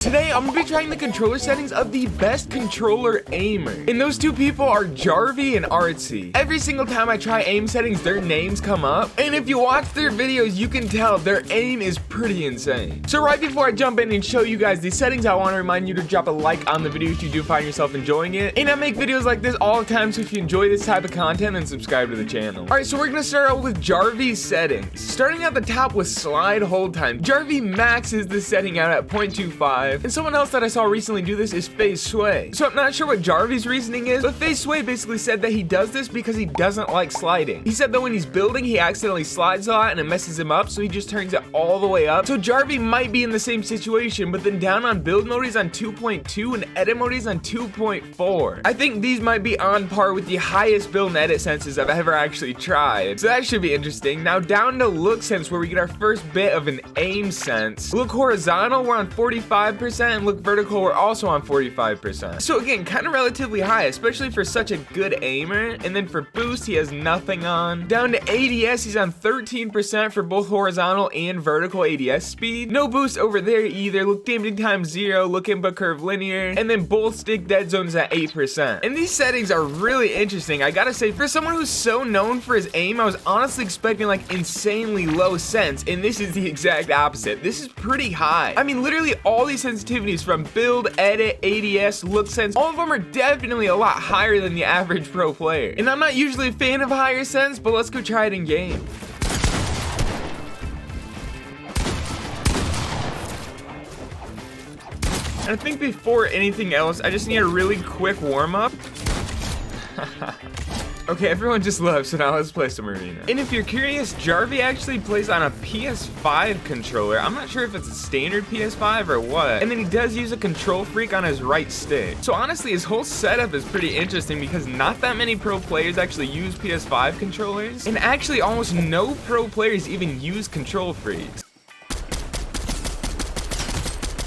Today, I'm going to be trying the controller settings of the best controller aimer. And those two people are Jarvy and Artzy. Every single time I try aim settings, their names come up. And if you watch their videos, you can tell their aim is pretty insane. So right before I jump in and show you guys these settings, I want to remind you to drop a like on the video if you do find yourself enjoying it. And I make videos like this all the time, so if you enjoy this type of content, then subscribe to the channel. Alright, so we're going to start out with Jarvy's settings. Starting at the top with slide hold time. Jarvy maxes the setting out at 0.25. And someone else that I saw recently do this is Phase Sway. So I'm not sure what Jarvy's reasoning is, but Phase Sway basically said that he does this because he doesn't like sliding. He said that when he's building, he accidentally slides a lot and it messes him up, so he just turns it all the way up. So Jarvy might be in the same situation, but then down on build mode he's on 2.2 and edit mode he's on 2.4. I think these might be on par with the highest build and edit senses I've ever actually tried. So that should be interesting. Now down to look sense, where we get our first bit of an aim sense. Look horizontal, we're on 45%. And look vertical, we're also on 45%. So again, kind of relatively high, especially for such a good aimer. And then for boost, he has nothing on. Down to ADS, he's on 13% for both horizontal and vertical ADS speed. No boost over there either. Look dampening time 0, look input curve linear, and then both stick dead zones at 8%. And these settings are really interesting. I gotta say, for someone who's so known for his aim, I was honestly expecting like insanely low sense, and this is the exact opposite. This is pretty high. I mean, literally all these sensitivities from build, edit, ADS, look sense, all of them are definitely a lot higher than the average pro player. And I'm not usually a fan of higher sense, but let's go try it in game. And I think before anything else, I just need a really quick warm-up. Okay, everyone just left, so now let's play some arena. And if you're curious, Jarvy actually plays on a PS5 controller. I'm not sure if it's a standard PS5 or what. And then he does use a control freak on his right stick. So honestly, his whole setup is pretty interesting because not that many pro players actually use PS5 controllers. And actually, almost no pro players even use control freaks.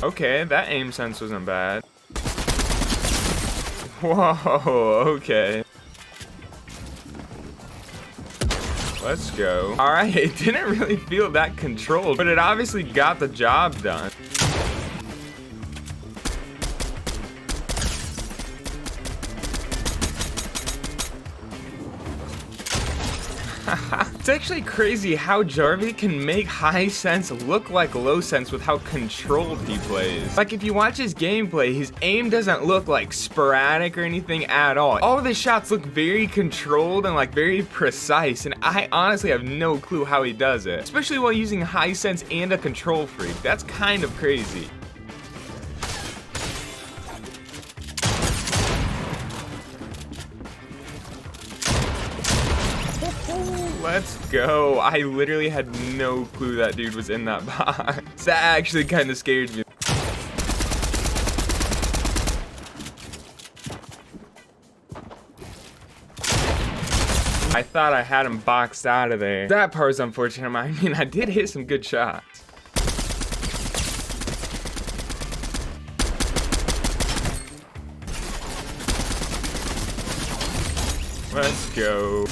Okay, that aim sense wasn't bad. Whoa, okay. Let's go. All right, it didn't really feel that controlled, but it obviously got the job done. It's actually crazy how Jarvy can make high sense look like low sense with how controlled he plays. Like if you watch his gameplay, his aim doesn't look like sporadic or anything at all. All of his shots look very controlled and like very precise, and I honestly have no clue how he does it, especially while using high sense and a control freak. That's kind of crazy. Let's go. I literally had no clue that dude was in that box. That actually kind of scared me. I thought I had him boxed out of there. That part's unfortunate. I mean, I did hit some good shots. Let's go.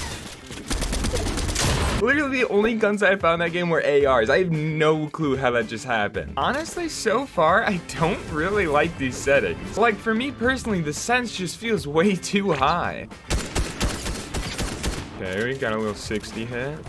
Literally the only guns I found that game were ARs. I have no clue how that just happened. Honestly, so far, I don't really like these settings. Like, for me personally, the sense just feels way too high. Okay, we got a little 60 hit.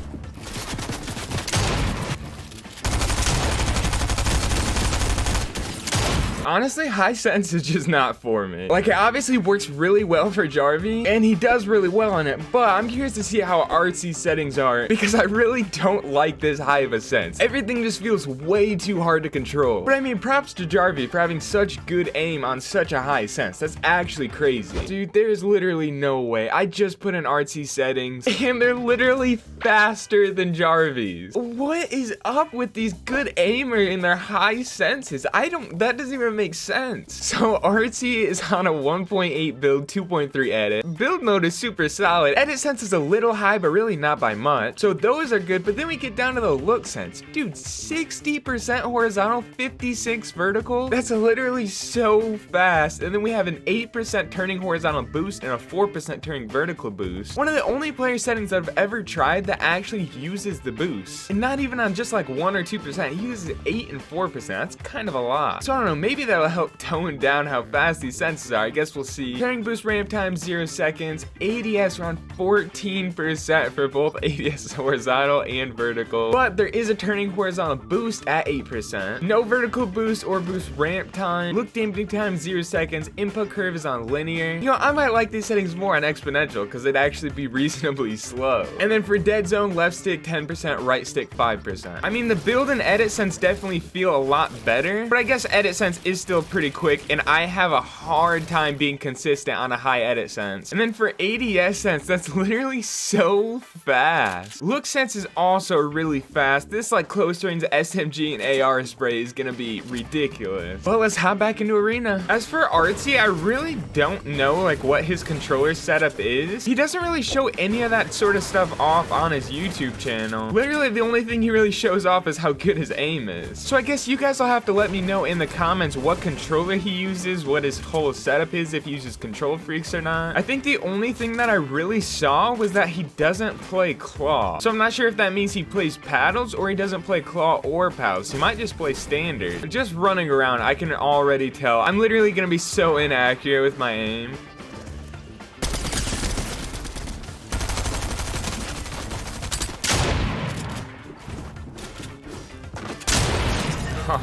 Honestly, high sense is just not for me. Like, it obviously works really well for Jarvy, and he does really well on it, but I'm curious to see how Artzy's settings are, because I really don't like this high of a sense. Everything just feels way too hard to control. But I mean, props to Jarvy for having such good aim on such a high sense. That's actually crazy. Dude, there's literally no way. I just put in Artzy settings, and they're literally faster than Jarvy's. What is up with these good aimer and their high senses? That doesn't even make sense. So Artzy is on a 1.8 build, 2.3 edit. Build mode is super solid. Edit sense is a little high, but really not by much. So those are good, but then we get down to the look sense. Dude, 60% horizontal, 56 vertical. That's literally so fast. And then we have an 8% turning horizontal boost and a 4% turning vertical boost. One of the only player settings that I've ever tried that actually uses the boost. And not even on just like 1 or 2%, he uses 8 and 4%. That's kind of a lot. So I don't know, maybe that'll help tone down how fast these senses are. I guess we'll see. Turning boost ramp time 0 seconds, ADS around 14% for both ADS horizontal and vertical. But there is a turning horizontal boost at 8%. No vertical boost or boost ramp time. Look dampening time 0 seconds. Input curve is on linear. You know, I might like these settings more on exponential because it'd actually be reasonably slow. And then for dead zone, left stick 10%, right stick 5%. I mean, the build and edit sense definitely feel a lot better, but I guess edit sense is still pretty quick, and I have a hard time being consistent on a high edit sense. And then for ADS sense, that's literally so fast. Look sense is also really fast. This like close range SMG and AR spray is gonna be ridiculous. But let's hop back into arena. As for Artsy, I really don't know like what his controller setup is. He doesn't really show any of that sort of stuff off on his YouTube channel. Literally the only thing he really shows off is how good his aim is. So I guess you guys will have to let me know in the comments what controller he uses, what his whole setup is, if he uses Control Freaks or not. I think the only thing that I really saw was that he doesn't play claw. So I'm not sure if that means he plays paddles or he doesn't play claw or paddles. He might just play standard. Just running around, I can already tell. I'm literally gonna be so inaccurate with my aim.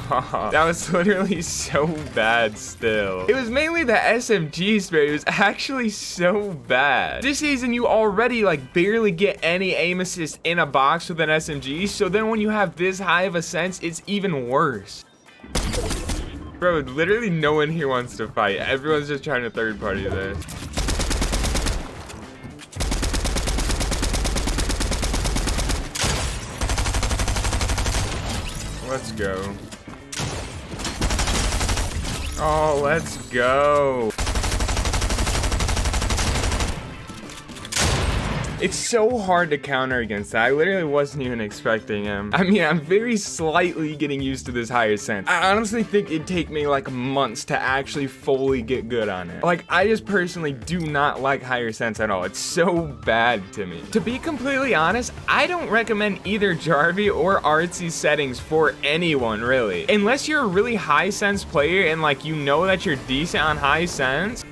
That was literally so bad still. It was mainly the SMG spray. It was actually so bad. This season, you already like barely get any aim assist in a box with an SMG. So then when you have this high of a sense, it's even worse. Bro, literally no one here wants to fight. Everyone's just trying to third party this. Let's go. Oh, let's go. It's so hard to counter against that. I literally wasn't even expecting him. I mean, I'm very slightly getting used to this higher sense. I honestly think it'd take me like months to actually fully get good on it. Like, I just personally do not like higher sense at all. It's so bad to me. To be completely honest, I don't recommend either Jarvy or Artzy settings for anyone, really. Unless you're a really high sense player and like you know that you're decent on high sense.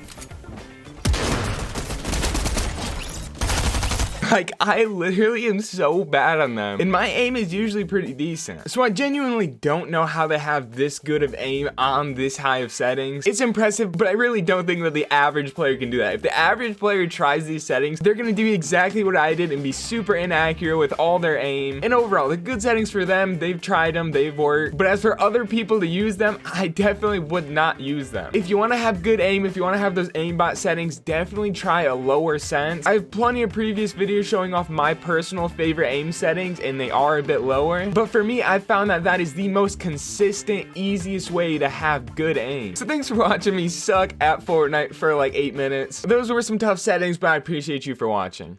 Like, I literally am so bad on them. And my aim is usually pretty decent. So I genuinely don't know how they have this good of aim on this high of settings. It's impressive, but I really don't think that the average player can do that. If the average player tries these settings, they're gonna do exactly what I did and be super inaccurate with all their aim. And overall, the good settings for them, they've tried them, they've worked. But as for other people to use them, I definitely would not use them. If you wanna have good aim, if you wanna have those aimbot settings, definitely try a lower sense. I have plenty of previous videos showing off my personal favorite aim settings, and they are a bit lower, but for me, I found that that is the most consistent, easiest way to have good aim. So thanks for watching me suck at Fortnite for like 8 minutes. Those were some tough settings, but I appreciate you for watching.